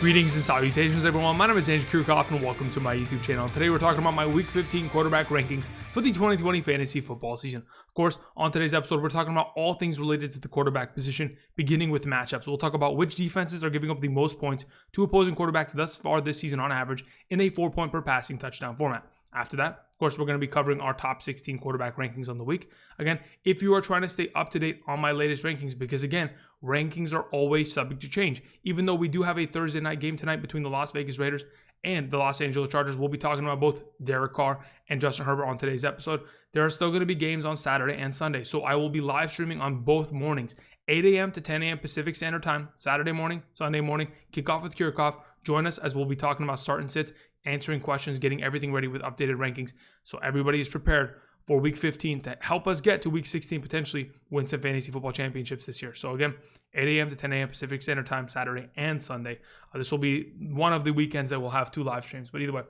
Greetings and salutations, everyone. My name is Andrew Kirchhoff, and welcome to my YouTube channel. Today, we're talking about my Week 15 quarterback rankings for the 2020 fantasy football season. Of course, on today's episode, we're talking about all things related to the quarterback position, beginning with matchups. We'll talk about which defenses are giving up the most points to opposing quarterbacks thus far this season on average in a 4-point per passing touchdown format. After that, of course, we're going to be covering our top 16 quarterback rankings on the week. Again, if you are trying to stay up to date on my latest rankings, because again, rankings are always subject to change. Even though we do have a Thursday night game tonight between the Las Vegas Raiders and the Los Angeles Chargers, we'll be talking about both Derek Carr and Justin Herbert on today's episode. There are still going to be games on Saturday and Sunday, so I will be live streaming on both mornings, 8 a.m. to 10 a.m. Pacific Standard Time, Saturday morning, Sunday morning. Kick off with Kirchhoff. Join us as we'll be talking about start and sits, answering questions, getting everything ready with updated rankings, so everybody is prepared for Week 15 to help us get to Week 16, potentially win some fantasy football championships this year. So again, 8 a.m. to 10 a.m. Pacific Standard Time, Saturday and Sunday. This will be one of the weekends that we'll have 2 live streams. But either way,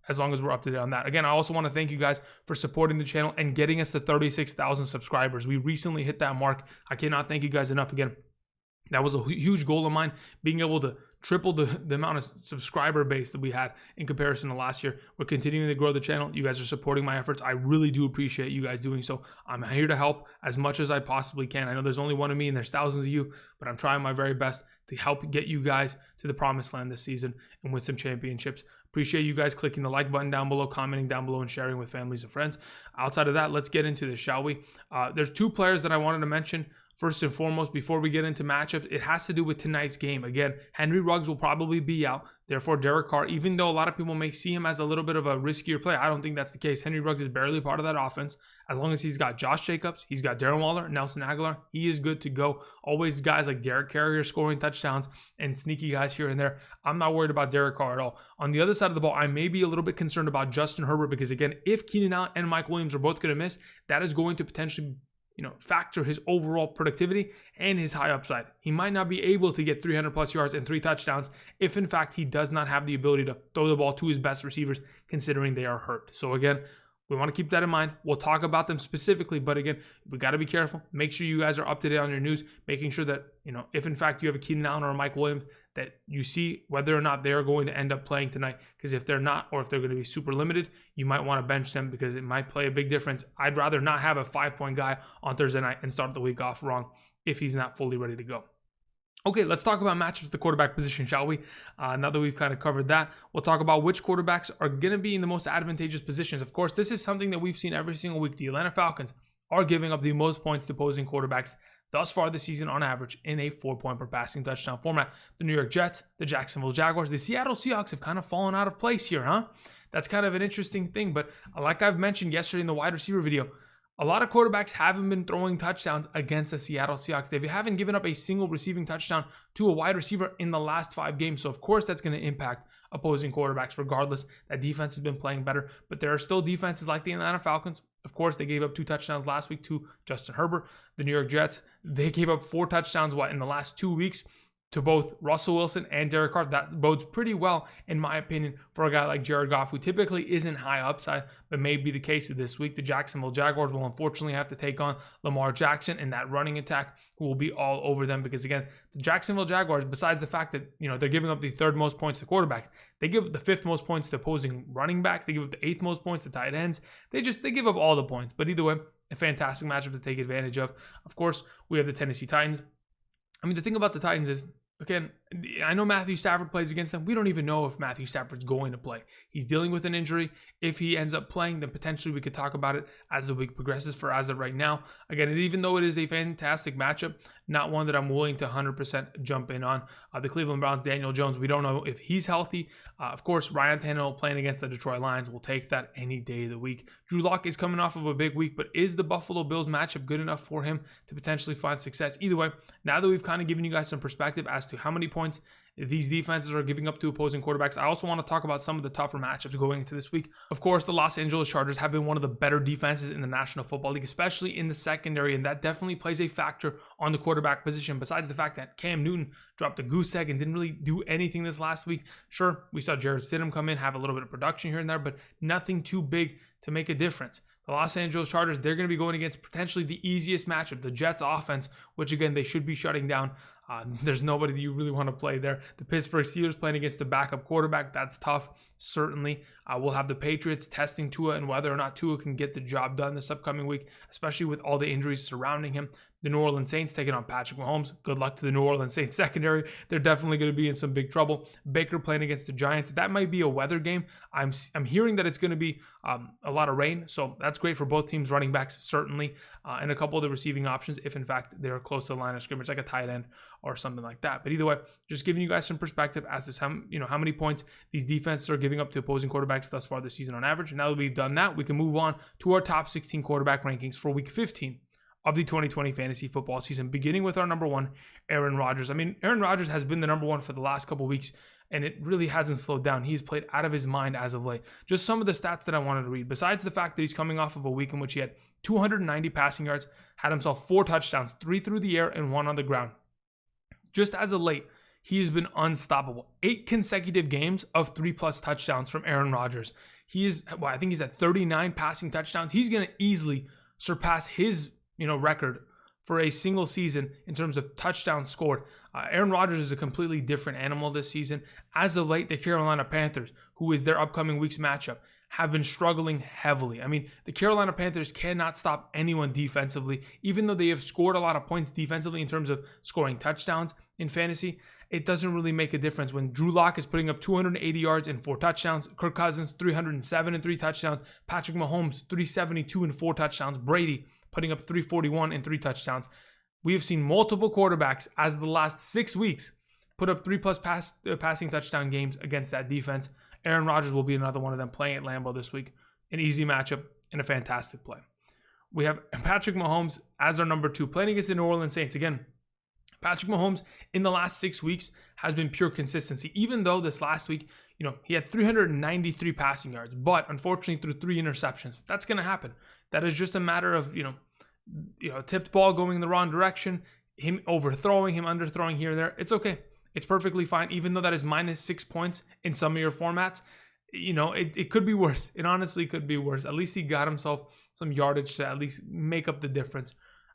as long as we're up to date on that. Again, I also want to thank you guys for supporting the channel and getting us to 36,000 subscribers. We recently hit that mark. I cannot thank you guys enough. Again, that was a huge goal of mine, being able to triple the amount of subscriber base that we had in comparison to last year. We're continuing to grow the channel. You guys are supporting my efforts. I really do appreciate you guys doing so. I'm here to help as much as I possibly can. I know there's only one of me and there's thousands of you, but I'm trying my very best to help get you guys to the promised land this season and win some championships. Appreciate you guys clicking the like button down below, commenting down below, and sharing with families and friends. Outside of that, let's get into this, shall we? There's 2 players that I wanted to mention. First and foremost, before we get into matchups, it has to do with tonight's game. Again, Henry Ruggs will probably be out. Therefore, Derek Carr, even though a lot of people may see him as a little bit of a riskier play, I don't think that's the case. Henry Ruggs is barely part of that offense. As long as he's got Josh Jacobs, he's got Darren Waller, Nelson Aguilar, he is good to go. Always guys like Derek Carrier scoring touchdowns and sneaky guys here and there. I'm not worried about Derek Carr at all. On the other side of the ball, I may be a little bit concerned about Justin Herbert because, again, if Keenan Allen and Mike Williams are both going to miss, that is going to potentially factor his overall productivity and his high upside. He might not be able to get 300 plus yards and 3 touchdowns if in fact he does not have the ability to throw the ball to his best receivers, considering they are hurt. So again, we want to keep that in mind. We'll talk about them specifically, but again, we got to be careful. Make sure you guys are up to date on your news, making sure that, if in fact you have a Keenan Allen or a Mike Williams, that you see whether or not they're going to end up playing tonight. Because if they're not, or if they're going to be super limited, you might want to bench them because it might play a big difference. I'd rather not have a 5-point guy on Thursday night and start the week off wrong if he's not fully ready to go. Okay, let's talk about matchups at the quarterback position, shall we? Now that we've kind of covered that, we'll talk about which quarterbacks are going to be in the most advantageous positions. Of course, this is something that we've seen every single week. The Atlanta Falcons are giving up the most points to opposing quarterbacks thus far this season on average in a 4-point per passing touchdown format. The New York Jets, the Jacksonville Jaguars, the Seattle Seahawks have kind of fallen out of place here, huh? That's kind of an interesting thing, but like I've mentioned yesterday in the wide receiver video, a lot of quarterbacks haven't been throwing touchdowns against the Seattle Seahawks. They haven't given up a single receiving touchdown to a wide receiver in the last 5 games. So, of course, that's going to impact opposing quarterbacks regardless. That defense has been playing better. But there are still defenses like the Atlanta Falcons. Of course, they gave up 2 touchdowns last week to Justin Herbert. The New York Jets, they gave up 4 touchdowns, in the last 2 weeks to both Russell Wilson and Derek Carr. That bodes pretty well, in my opinion, for a guy like Jared Goff, who typically isn't high upside, but may be the case this week. The Jacksonville Jaguars will unfortunately have to take on Lamar Jackson and that running attack, who will be all over them because, again, the Jacksonville Jaguars, besides the fact that, they're giving up the 3rd most points to quarterbacks, they give up the 5th most points to opposing running backs. They give up the 8th most points to tight ends. They give up all the points. But either way, a fantastic matchup to take advantage of. Of course, we have the Tennessee Titans. The thing about the Titans is, again, I know Matthew Stafford plays against them. We don't even know if Matthew Stafford's going to play. He's dealing with an injury. If he ends up playing, then potentially we could talk about it as the week progresses. For as of right now, again, even though it is a fantastic matchup, not one that I'm willing to 100% jump in on. The Cleveland Browns, Daniel Jones, we don't know if he's healthy. Of course, Ryan Tannehill playing against the Detroit Lions will take that any day of the week. Drew Lock is coming off of a big week, but is the Buffalo Bills matchup good enough for him to potentially find success? Either way, now that we've kind of given you guys some perspective as to how many points these defenses are giving up to opposing quarterbacks, I also want to talk about some of the tougher matchups going into this week. Of course, the Los Angeles Chargers have been one of the better defenses in the National Football League, especially in the secondary, and that definitely plays a factor on the quarterback position. Besides the fact that Cam Newton dropped a goose egg and didn't really do anything this last week. Sure, we saw Jarrett Stidham come in, have a little bit of production here and there, but nothing too big to make a difference. The Los Angeles Chargers, they're going to be going against potentially the easiest matchup, the Jets offense, which again, they should be shutting down. There's nobody that you really want to play there. The Pittsburgh Steelers playing against the backup quarterback, that's tough, certainly. We'll have the Patriots testing Tua and whether or not Tua can get the job done this upcoming week, especially with all the injuries surrounding him. The New Orleans Saints taking on Patrick Mahomes. Good luck to the New Orleans Saints secondary. They're definitely going to be in some big trouble. Baker playing against the Giants. That might be a weather game. I'm hearing that it's going to be a lot of rain, so that's great for both teams' running backs, certainly, and a couple of the receiving options if, in fact, they're close to the line of scrimmage, like a tight end or something like that. But either way, just giving you guys some perspective as to how many points these defenses are giving up to opposing quarterbacks thus far this season on average. And now that we've done that, we can move on to our top 16 quarterback rankings for Week 15 of the 2020 fantasy football season, beginning with our number one, Aaron Rodgers. I mean, Aaron Rodgers has been the number one for the last couple weeks, and it really hasn't slowed down. He's played out of his mind as of late. Just some of the stats that I wanted to read. Besides the fact that he's coming off of a week in which he had 290 passing yards, had himself 4 touchdowns, 3 through the air and 1 on the ground. Just as of late, he has been unstoppable. 8 consecutive games of 3+ touchdowns from Aaron Rodgers. I think he's at 39 passing touchdowns. He's going to easily surpass his record for a single season in terms of touchdowns scored. Aaron Rodgers is a completely different animal this season. As of late, the Carolina Panthers, who is their upcoming week's matchup, have been struggling heavily. I mean, the Carolina Panthers cannot stop anyone defensively, even though they have scored a lot of points defensively in terms of scoring touchdowns in fantasy. It doesn't really make a difference when Drew Lock is putting up 280 yards and 4 touchdowns, Kirk Cousins 307 and 3 touchdowns, Patrick Mahomes 372 and 4 touchdowns, Brady putting up 341 and 3 touchdowns. We have seen multiple quarterbacks as the last 6 weeks put up 3+ passing touchdown games against that defense. Aaron Rodgers will be another one of them playing at Lambeau this week. An easy matchup and a fantastic play. We have Patrick Mahomes as our number 2, playing against the New Orleans Saints. Again, Patrick Mahomes in the last 6 weeks has been pure consistency, even though this last week, he had 393 passing yards, but unfortunately threw 3 interceptions. That's going to happen. That is just a matter of, tipped ball going in the wrong direction, him overthrowing, him underthrowing here and there. It's okay. It's perfectly fine, even though that is -6 points in some of your formats. It could be worse. It honestly could be worse. At least he got himself some yardage to at least make up the difference.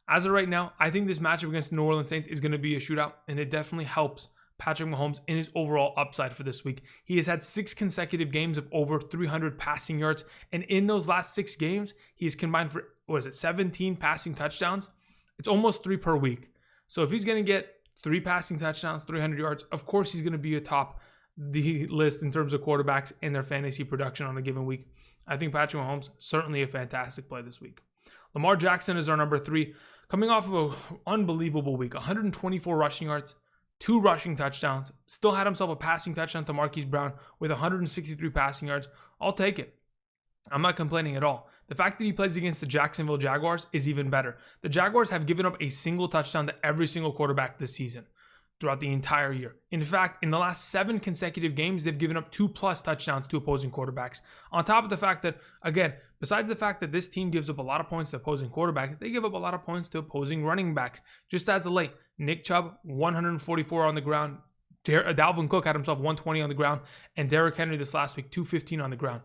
As of right now, I think this matchup against the New Orleans Saints is going to be a shootout, and it definitely helps Patrick Mahomes in his overall upside for this week. He has had 6 consecutive games of over 300 passing yards, and in those last 6 games, he has combined for, 17 passing touchdowns? It's almost 3 per week. So if he's going to get 3 passing touchdowns, 300 yards, of course he's going to be atop the list in terms of quarterbacks in their fantasy production on a given week. I think Patrick Mahomes, certainly a fantastic play this week. Lamar Jackson is our number 3, coming off of an unbelievable week. 124 rushing yards, 2 rushing touchdowns, still had himself a passing touchdown to Marquise Brown with 163 passing yards. I'll take it. I'm not complaining at all. The fact that he plays against the Jacksonville Jaguars is even better. The Jaguars have given up a single touchdown to every single quarterback this season throughout the entire year. In fact, in the last 7 consecutive games, they've given up 2+ touchdowns to opposing quarterbacks. On top of the fact that, again, besides the fact that this team gives up a lot of points to opposing quarterbacks, they give up a lot of points to opposing running backs. Just as of late, Nick Chubb, 144 on the ground. Dalvin Cook had himself 120 on the ground. And Derrick Henry this last week, 215 on the ground.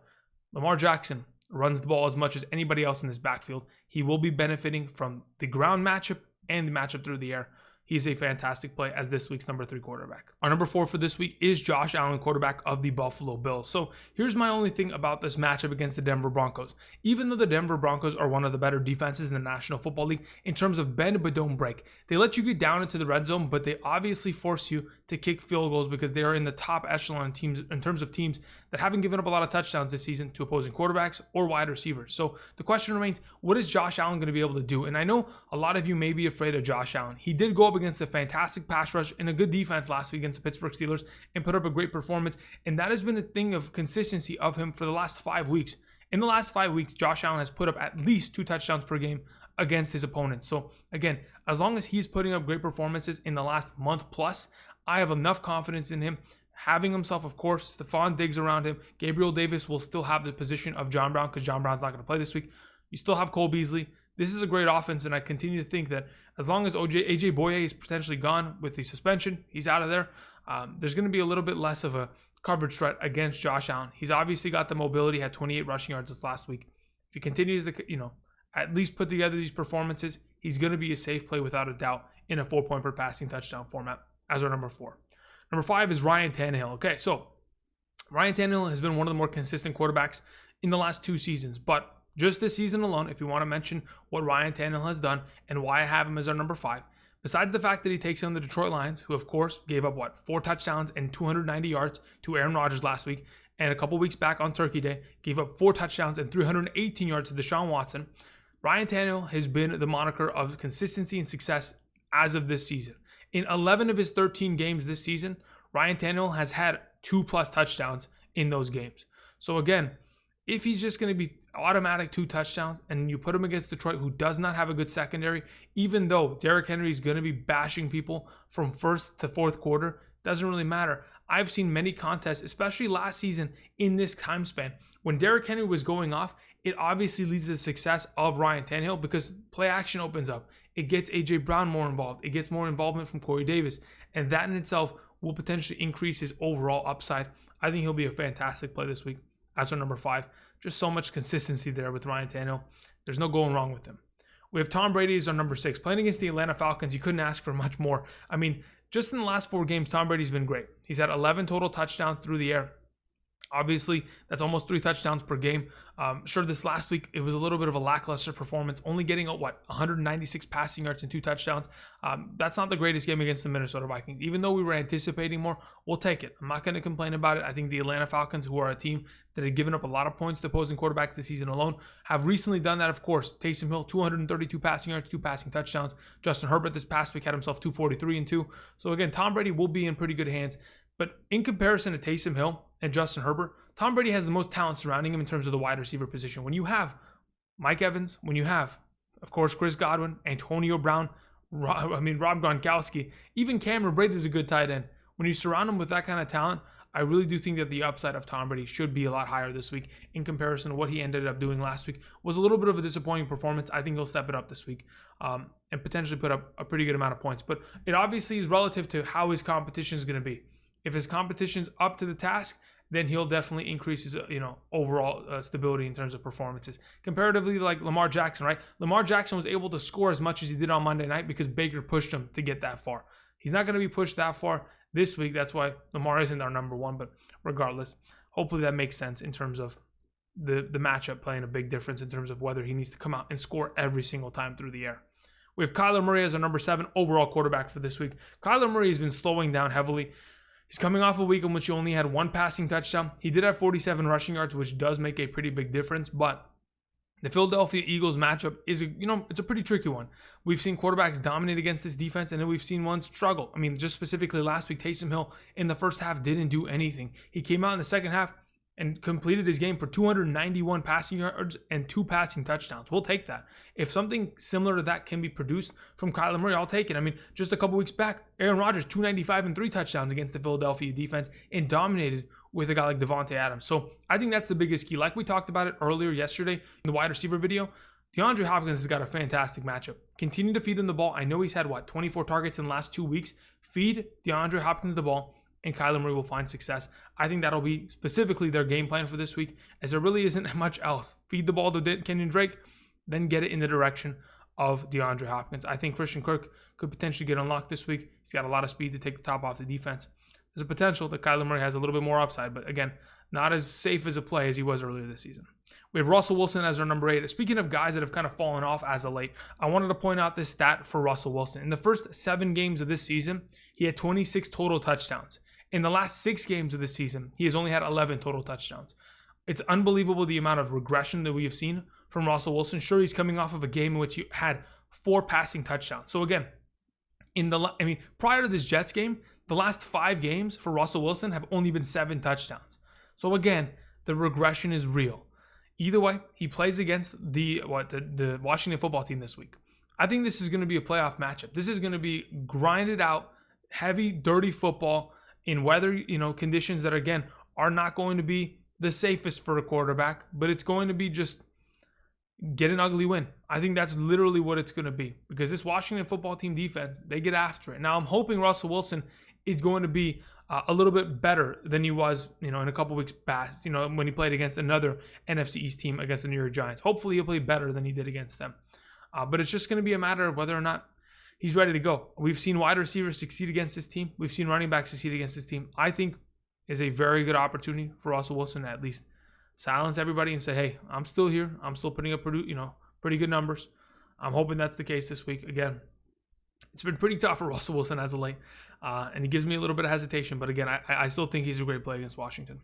Lamar Jackson runs the ball as much as anybody else in this backfield. He will be benefiting from the ground matchup and the matchup through the air. He's a fantastic play as this week's number 3 quarterback. Our number 4 for this week is Josh Allen, quarterback of the Buffalo Bills. So here's my only thing about this matchup against the Denver Broncos. Even though the Denver Broncos are one of the better defenses in the National Football League in terms of bend but don't break, they let you get down into the red zone, but they obviously force you to kick field goals because they are in the top echelon teams in terms of teams that haven't given up a lot of touchdowns this season to opposing quarterbacks or wide receivers. So the question remains, what is Josh Allen going to be able to do? And I know a lot of you may be afraid of Josh Allen. He did go up against a fantastic pass rush and a good defense last week against the Pittsburgh Steelers and put up a great performance. And that has been a thing of consistency of him for the last 5 weeks. In the last 5 weeks, Josh Allen has put up at least 2 touchdowns per game against his opponents. So again, as long as he's putting up great performances in the last month plus, I have enough confidence in him. Having himself, of course, Stephon Diggs around him. Gabriel Davis will still have the position of John Brown because John Brown's not going to play this week. You still have Cole Beasley. This is a great offense, and I continue to think that as long as AJ Boye is potentially gone with the suspension, he's out of there, there's going to be a little bit less of a coverage threat against Josh Allen. He's obviously got the mobility, had 28 rushing yards this last week. if he continues to, at least put together these performances, he's going to be a safe play without a doubt in a 4 point per passing touchdown format as our number 4. Number 5 is Ryan Tannehill. Okay, so Ryan Tannehill has been one of the more consistent quarterbacks in the last 2 seasons, but just this season alone, if you want to mention what Ryan Tannehill has done and why I have him as our number 5, besides the fact that he takes on the Detroit Lions, who of course gave up 4 touchdowns and 290 yards to Aaron Rodgers last week, and a couple weeks back on Turkey Day, gave up 4 touchdowns and 318 yards to Deshaun Watson. Ryan Tannehill has been the moniker of consistency and success as of this season. In 11 of his 13 games this season, Ryan Tannehill has had 2+ touchdowns in those games. So again, if he's just going to be automatic 2 touchdowns and you put him against Detroit, who does not have a good secondary, even though Derrick Henry is going to be bashing people from first to fourth quarter, doesn't really matter. I've seen many contests, especially last season in this time span, when Derrick Henry was going off, it obviously leads to the success of Ryan Tannehill because play action opens up. It gets A.J. Brown more involved. It gets more involvement from Corey Davis. And that in itself will potentially increase his overall upside. I think he'll be a fantastic play this week as our number 5. Just so much consistency there with Ryan Tannehill. There's no going wrong with him. We have Tom Brady as our number 6. Playing against the Atlanta Falcons, you couldn't ask for much more. I mean, just in the last 4 games, Tom Brady's been great. He's had 11 total touchdowns through the air. Obviously, that's almost 3 touchdowns per game. Sure, this last week, it was a little bit of a lackluster performance, only getting 196 passing yards and 2 touchdowns. That's not the greatest game against the Minnesota Vikings. Even though we were anticipating more, we'll take it. I'm not going to complain about it. I think the Atlanta Falcons, who are a team that had given up a lot of points to opposing quarterbacks this season alone, have recently done that, of course. Taysom Hill, 232 passing yards, 2 passing touchdowns. Justin Herbert this past week had himself 243 and 2. So again, Tom Brady will be in pretty good hands. But in comparison to Taysom Hill and Justin Herbert, Tom Brady has the most talent surrounding him in terms of the wide receiver position. When you have Mike Evans, when you have, of course, Chris Godwin, Antonio Brown, Rob Gronkowski, even Cameron Brate is a good tight end. When you surround him with that kind of talent, I really do think that the upside of Tom Brady should be a lot higher this week in comparison to what he ended up doing last week. Was a little bit of a disappointing performance. I think he'll step it up this week and potentially put up a pretty good amount of points. But it obviously is relative to how his competition is going to be. If his competition's up to the task, then he'll definitely increase his overall stability in terms of performances. Comparatively, like Lamar Jackson, right? Lamar Jackson was able to score as much as he did on Monday night because Baker pushed him to get that far. He's not going to be pushed that far this week. That's why Lamar isn't our number 1. But regardless, hopefully that makes sense in terms of the matchup playing a big difference in terms of whether he needs to come out and score every single time through the air. We have Kyler Murray as our number 7 overall quarterback for this week. Kyler Murray has been slowing down heavily. He's coming off a week in which he only had 1 passing touchdown. He did have 47 rushing yards, which does make a pretty big difference, but the Philadelphia Eagles matchup is it's a pretty tricky one. We've seen quarterbacks dominate against this defense, and then we've seen ones struggle. I mean, just specifically last week, Taysom Hill in the first half didn't do anything. He came out in the second half and completed his game for 291 passing yards and 2 passing touchdowns. We'll take that. If something similar to that can be produced from Kyler Murray, I'll take it. I mean, just a couple weeks back, Aaron Rodgers, 295 and 3 touchdowns against the Philadelphia defense and dominated with a guy like Devontae Adams. So I think that's the biggest key. Like we talked about it earlier yesterday in the wide receiver video, DeAndre Hopkins has got a fantastic matchup. Continue to feed him the ball. I know he's had, 24 targets in the last 2 weeks. Feed DeAndre Hopkins the ball, and Kyler Murray will find success. I think that'll be specifically their game plan for this week, as there really isn't much else. Feed the ball to Kenyon Drake, then get it in the direction of DeAndre Hopkins. I think Christian Kirk could potentially get unlocked this week. He's got a lot of speed to take the top off the defense. There's a potential that Kyler Murray has a little bit more upside, but again, not as safe as a play as he was earlier this season. We have Russell Wilson as our number 8. Speaking of guys that have kind of fallen off as of late, I wanted to point out this stat for Russell Wilson. In the first 7 games of this season, he had 26 total touchdowns. In the last 6 games of this season, he has only had 11 total touchdowns. It's unbelievable the amount of regression that we have seen from Russell Wilson. Sure, he's coming off of a game in which he had 4 passing touchdowns. So again, prior to this Jets game, the last 5 games for Russell Wilson have only been 7 touchdowns. So again, the regression is real. Either way, he plays against the Washington football team this week. I think this is going to be a playoff matchup. This is going to be grinded out, heavy, dirty football in weather, conditions that, again, are not going to be the safest for a quarterback, but it's going to be just get an ugly win. I think that's literally what it's going to be, because this Washington football team defense, they get after it. Now, I'm hoping Russell Wilson is going to be a little bit better than he was, in a couple weeks past, when he played against another NFC East team against the New York Giants. Hopefully he'll play better than he did against them. But it's just going to be a matter of whether or not he's ready to go. We've seen wide receivers succeed against this team. We've seen running backs succeed against this team. I think is a very good opportunity for Russell Wilson to at least silence everybody and say, hey, I'm still here. I'm still putting up pretty good numbers. I'm hoping that's the case this week. Again, it's been pretty tough for Russell Wilson as of late, and he gives me a little bit of hesitation. But again, I still think he's a great play against Washington.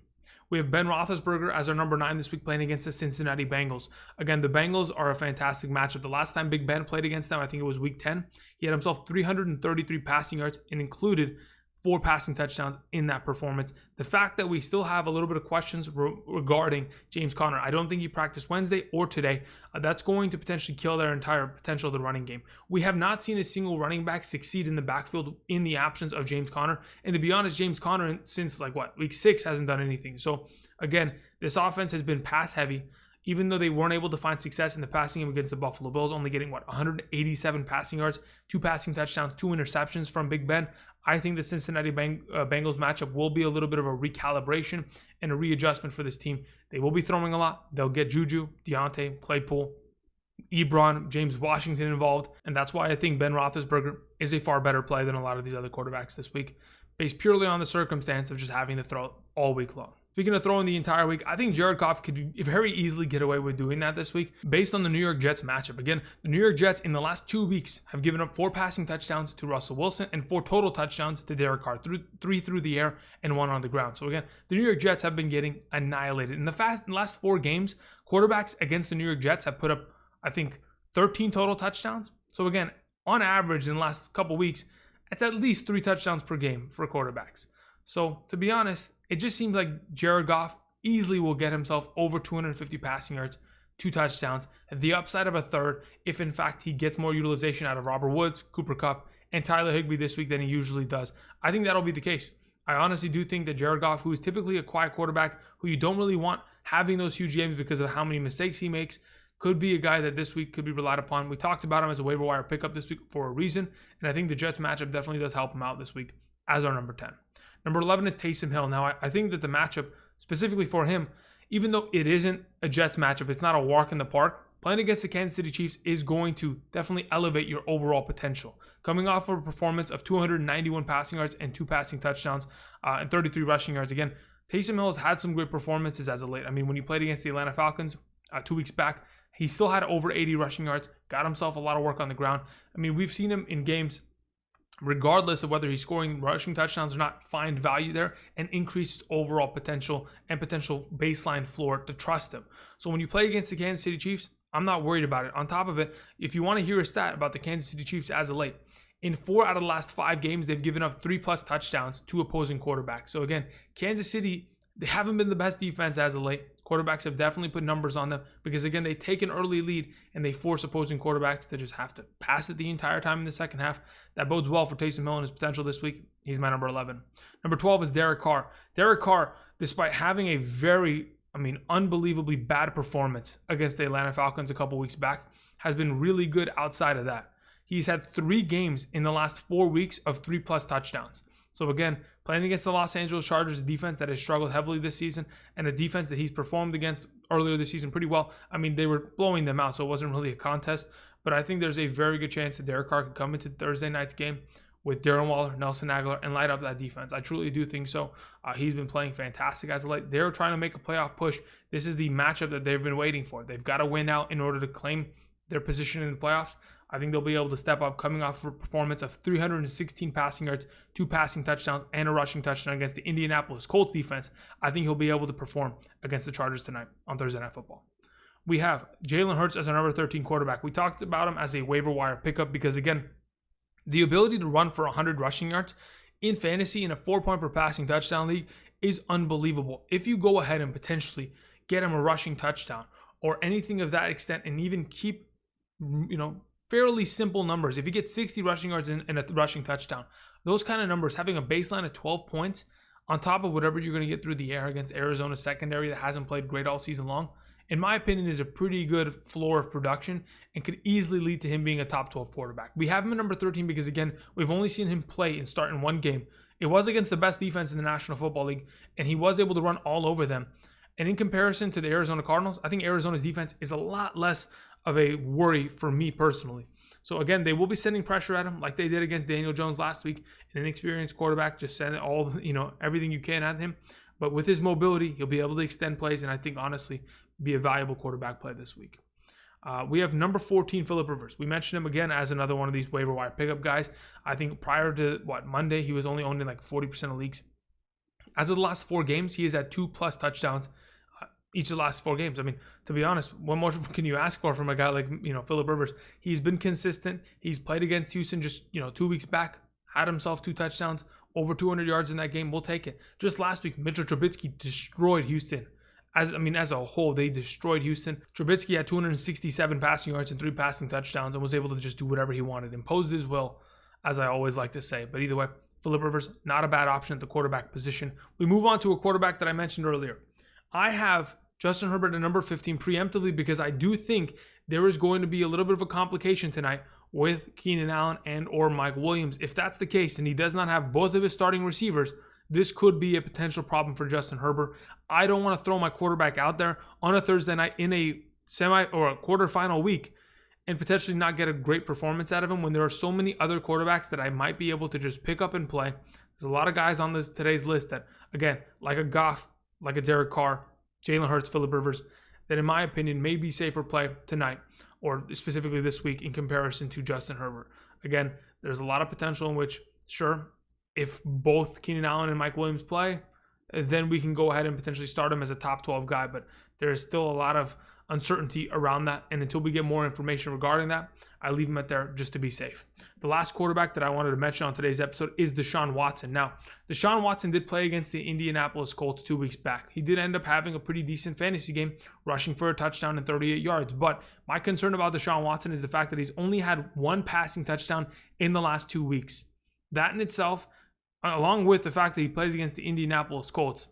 We have Ben Roethlisberger as our number 9 this week playing against the Cincinnati Bengals. Again, the Bengals are a fantastic matchup. The last time Big Ben played against them, I think it was week 10. He had himself 333 passing yards and included 4 passing touchdowns in that performance. The fact that we still have a little bit of questions regarding James Conner, I don't think he practiced Wednesday or today. That's going to potentially kill their entire potential of the running game. We have not seen a single running back succeed in the backfield in the absence of James Conner. And to be honest, James Conner since week 6 hasn't done anything. So again, this offense has been pass heavy. Even though they weren't able to find success in the passing game against the Buffalo Bills, only getting 187 passing yards, 2 passing touchdowns, 2 interceptions from Big Ben. I think the Cincinnati Bengals matchup will be a little bit of a recalibration and a readjustment for this team. They will be throwing a lot. They'll get Juju, Deontay, Claypool, Ebron, James Washington involved. And that's why I think Ben Roethlisberger is a far better play than a lot of these other quarterbacks this week, based purely on the circumstance of just having to throw all week long. Speaking of throwing the entire week, I think Jared Goff could very easily get away with doing that this week based on the New York Jets matchup. Again, the New York Jets in the last 2 weeks have given up 4 passing touchdowns to Russell Wilson and 4 total touchdowns to Derek Carr, 3 through the air and 1 on the ground. So again, the New York Jets have been getting annihilated. In the last 4 games, quarterbacks against the New York Jets have put up, I think, 13 total touchdowns. So again, on average in the last couple weeks, it's at least 3 touchdowns per game for quarterbacks. So to be honest, it just seems like Jared Goff easily will get himself over 250 passing yards, 2 touchdowns, the upside of a third if in fact he gets more utilization out of Robert Woods, Cooper Kupp, and Tyler Higbee this week than he usually does. I think that'll be the case. I honestly do think that Jared Goff, who is typically a quiet quarterback, who you don't really want having those huge games because of how many mistakes he makes, could be a guy that this week could be relied upon. We talked about him as a waiver wire pickup this week for a reason, and I think the Jets matchup definitely does help him out this week as our number 10. Number 11 is Taysom Hill. Now, I think that the matchup specifically for him, even though it isn't a Jets matchup, it's not a walk in the park, playing against the Kansas City Chiefs is going to definitely elevate your overall potential. Coming off of a performance of 291 passing yards and 2 passing touchdowns and 33 rushing yards. Again, Taysom Hill has had some great performances as of late. I mean, when he played against the Atlanta Falcons 2 weeks back, he still had over 80 rushing yards, got himself a lot of work on the ground. I mean, we've seen him in games, regardless of whether he's scoring rushing touchdowns or not, find value there and increase his overall potential and potential baseline floor to trust him. So when you play against the Kansas City Chiefs, I'm not worried about it. On top of it, if you want to hear a stat about the Kansas City Chiefs as of late, in 4 out of the last 5 games, they've given up 3+ touchdowns to opposing quarterbacks. So again, Kansas City, they haven't been the best defense as of late. Quarterbacks have definitely put numbers on them because, again, they take an early lead and they force opposing quarterbacks to just have to pass it the entire time in the second half. That bodes well for Taysom Hill and his potential this week. He's my number 11. Number 12 is Derek Carr. Derek Carr, despite having a unbelievably bad performance against the Atlanta Falcons a couple weeks back, has been really good outside of that. He's had 3 games in the last 4 weeks of 3+ touchdowns. So again, playing against the Los Angeles Chargers, a defense that has struggled heavily this season, and a defense that he's performed against earlier this season pretty well. I mean, they were blowing them out, so it wasn't really a contest. But I think there's a very good chance that Derek Carr could come into Thursday night's game with Darren Waller, Nelson Aguilar, and light up that defense. I truly do think so. He's been playing fantastic as of late. They're trying to make a playoff push. This is the matchup that they've been waiting for. They've got to win out in order to claim their position in the playoffs. I think they'll be able to step up coming off of a performance of 316 passing yards, 2 passing touchdowns, and a rushing touchdown against the Indianapolis Colts defense. I think he'll be able to perform against the Chargers tonight on Thursday Night Football. We have Jalen Hurts as our number 13 quarterback. We talked about him as a waiver wire pickup because, again, the ability to run for 100 rushing yards in fantasy in a 4-point per passing touchdown league is unbelievable. If you go ahead and potentially get him a rushing touchdown or anything of that extent and even keep, fairly simple numbers. If you get 60 rushing yards and a rushing touchdown, those kind of numbers, having a baseline of 12 points on top of whatever you're going to get through the air against Arizona's secondary that hasn't played great all season long, in my opinion, is a pretty good floor of production and could easily lead to him being a top 12 quarterback. We have him at number 13 because, again, we've only seen him play and start in 1 game It was against the best defense in the National Football League, and he was able to run all over them. And in comparison to the Arizona Cardinals, I think Arizona's defense is a lot less of a worry for me personally. So again, they will be sending pressure at him like they did against Daniel Jones last week. An inexperienced quarterback, just send all, everything you can at him. But with his mobility, he'll be able to extend plays, and I think honestly be a valuable quarterback play this week. We have number 14, Philip Rivers. We mentioned him again as another one of these waiver wire pickup guys. I think prior to Monday, he was only owned in like 40% of leagues. As of the last 4 games, he has had 2+ touchdowns each of the last 4 games. I mean, to be honest, what more can you ask for from a guy like, Philip Rivers? He's been consistent. He's played against Houston just, 2 weeks back, had himself 2 touchdowns, over 200 yards in that game. We'll take it. Just last week, Mitchell Trubisky destroyed Houston. As a whole, they destroyed Houston. Trubisky had 267 passing yards and 3 passing touchdowns and was able to just do whatever he wanted, imposed his will, as I always like to say. But either way, Philip Rivers, not a bad option at the quarterback position. We move on to a quarterback that I mentioned earlier. I have Justin Herbert at number 15 preemptively because I do think there is going to be a little bit of a complication tonight with Keenan Allen and or Mike Williams. If that's the case and he does not have both of his starting receivers, this could be a potential problem for Justin Herbert. I don't want to throw my quarterback out there on a Thursday night in a semi or a quarterfinal week and potentially not get a great performance out of him when there are so many other quarterbacks that I might be able to just pick up and play. There's a lot of guys on today's list that, again, like a Goff, like a Derek Carr, Jalen Hurts, Philip Rivers, that in my opinion may be safer play tonight or specifically this week in comparison to Justin Herbert. Again, there's a lot of potential in which, sure, if both Keenan Allen and Mike Williams play, then we can go ahead and potentially start him as a top 12 guy. But there is still a lot of uncertainty around that. And until we get more information regarding that, I leave him at there just to be safe. The last quarterback that I wanted to mention on today's episode is Deshaun Watson. Now, Deshaun Watson did play against the Indianapolis Colts 2 weeks back. He did end up having a pretty decent fantasy game, rushing for a touchdown and 38 yards. But my concern about Deshaun Watson is the fact that he's only had 1 passing touchdown in the last 2 weeks. That in itself, along with the fact that he plays against the Indianapolis Colts,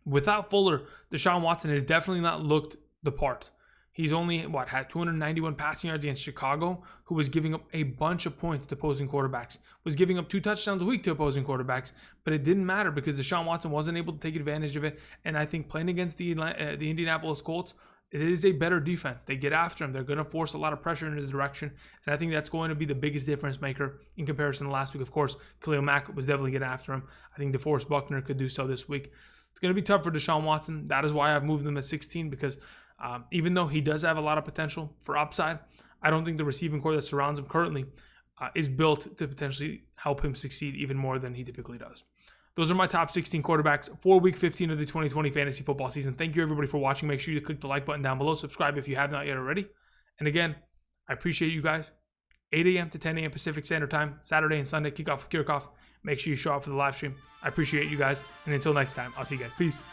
without Fuller, Deshaun Watson has definitely not looked the part. He's only, had 291 passing yards against Chicago, who was giving up a bunch of points to opposing quarterbacks, was giving up 2 touchdowns a week to opposing quarterbacks, but it didn't matter because Deshaun Watson wasn't able to take advantage of it, and I think playing against the Indianapolis Colts, it is a better defense. They get after him. They're going to force a lot of pressure in his direction, and I think that's going to be the biggest difference maker in comparison to last week. Of course, Khalil Mack was definitely getting after him. I think DeForest Buckner could do so this week. It's going to be tough for Deshaun Watson. That is why I've moved him at 16 because even though he does have a lot of potential for upside, I don't think the receiving core that surrounds him currently is built to potentially help him succeed even more than he typically does. Those are my top 16 quarterbacks for Week 15 of the 2020 fantasy football season. Thank you, everybody, for watching. Make sure you click the like button down below. Subscribe if you have not yet already. And again, I appreciate you guys. 8 a.m. to 10 a.m. Pacific Standard Time, Saturday and Sunday, kickoff with Kickoff. Make sure you show up for the live stream. I appreciate you guys. And until next time, I'll see you guys. Peace.